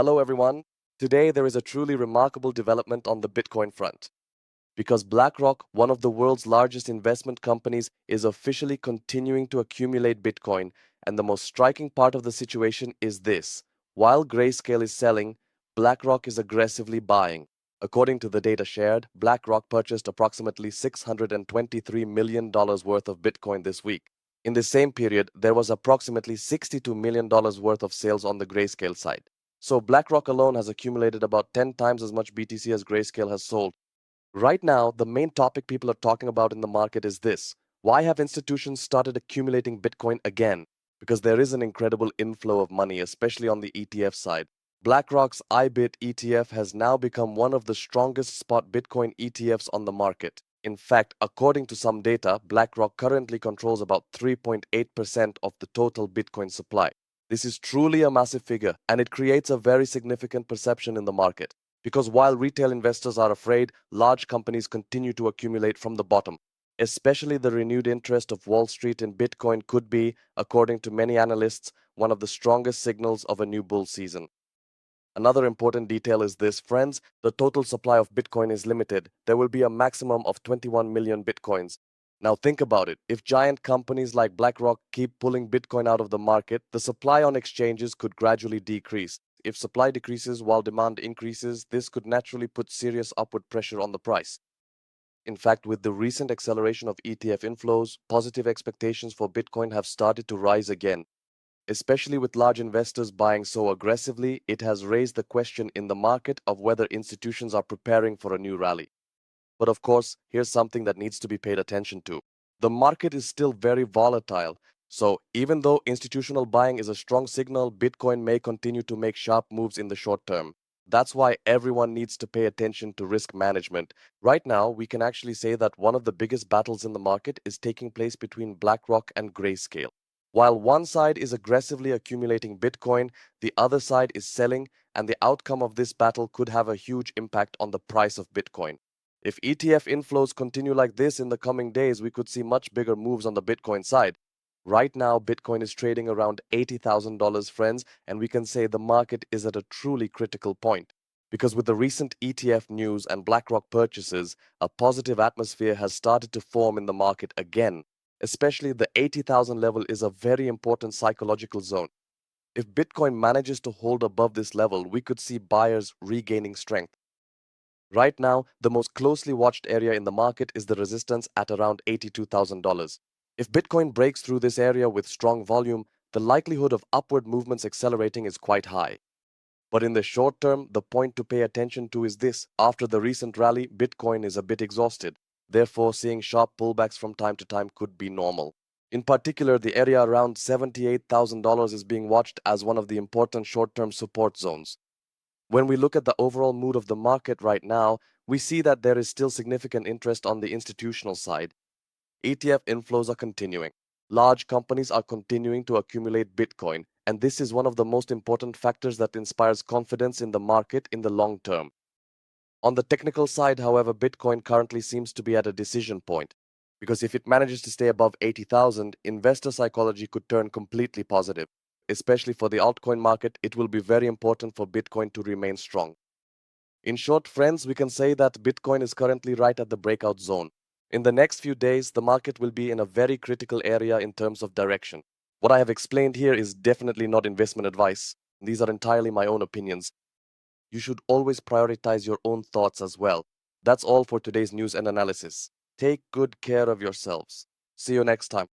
Hello everyone. Today there is a truly remarkable development on the Bitcoin front. Because BlackRock, one of the world's largest investment companies, is officially continuing to accumulate Bitcoin, and the most striking part of the situation is this. While Grayscale is selling, BlackRock is aggressively buying. According to the data shared, BlackRock purchased approximately $623 million worth of Bitcoin this week. In the same period, there was approximately $62 million worth of sales on the Grayscale side. So BlackRock alone has accumulated about 10 times as much BTC as Grayscale has sold. Right now, the main topic people are talking about in the market is this. Why have institutions started accumulating Bitcoin again? Because there is an incredible inflow of money, especially on the ETF side. BlackRock's IBIT ETF has now become one of the strongest spot Bitcoin ETFs on the market. In fact, according to some data, BlackRock currently controls about 3.8% of the total Bitcoin supply. This is truly a massive figure, and it creates a very significant perception in the market. Because while retail investors are afraid, large companies continue to accumulate from the bottom. Especially the renewed interest of Wall Street in Bitcoin could be, according to many analysts, one of the strongest signals of a new bull season. Another important detail is this, friends, the total supply of Bitcoin is limited. There will be a maximum of 21 million Bitcoins. Now think about it. If giant companies like BlackRock keep pulling Bitcoin out of the market, the supply on exchanges could gradually decrease. If supply decreases while demand increases, this could naturally put serious upward pressure on the price. In fact, with the recent acceleration of ETF inflows, positive expectations for Bitcoin have started to rise again. Especially with large investors buying so aggressively, it has raised the question in the market of whether institutions are preparing for a new rally. But of course, here's something that needs to be paid attention to. The market is still very volatile, so even though institutional buying is a strong signal, Bitcoin may continue to make sharp moves in the short term. That's why everyone needs to pay attention to risk management. Right now, we can actually say that one of the biggest battles in the market is taking place between BlackRock and Grayscale. While one side is aggressively accumulating Bitcoin, the other side is selling, and the outcome of this battle could have a huge impact on the price of Bitcoin. If ETF inflows continue like this in the coming days, we could see much bigger moves on the Bitcoin side. Right now, Bitcoin is trading around $80,000, friends, and we can say the market is at a truly critical point. Because with the recent ETF news and BlackRock purchases, a positive atmosphere has started to form in the market again. Especially the 80,000 level is a very important psychological zone. If Bitcoin manages to hold above this level, we could see buyers regaining strength. Right now, the most closely watched area in the market is the resistance at around $82,000. If Bitcoin breaks through this area with strong volume, the likelihood of upward movements accelerating is quite high. But in the short term, the point to pay attention to is this. After the recent rally, Bitcoin is a bit exhausted. Therefore, seeing sharp pullbacks from time to time could be normal. In particular, the area around $78,000 is being watched as one of the important short-term support zones. When we look at the overall mood of the market right now, we see that there is still significant interest on the institutional side. ETF inflows are continuing. Large companies are continuing to accumulate Bitcoin, and this is one of the most important factors that inspires confidence in the market in the long term. On the technical side, however, Bitcoin currently seems to be at a decision point, because if it manages to stay above 80,000, investor psychology could turn completely positive. Especially for the altcoin market, it will be very important for Bitcoin to remain strong. In short, friends, we can say that Bitcoin is currently right at the breakout zone. In the next few days, the market will be in a very critical area in terms of direction. What I have explained here is definitely not investment advice. These are entirely my own opinions. You should always prioritize your own thoughts as well. That's all for today's news and analysis. Take good care of yourselves. See you next time.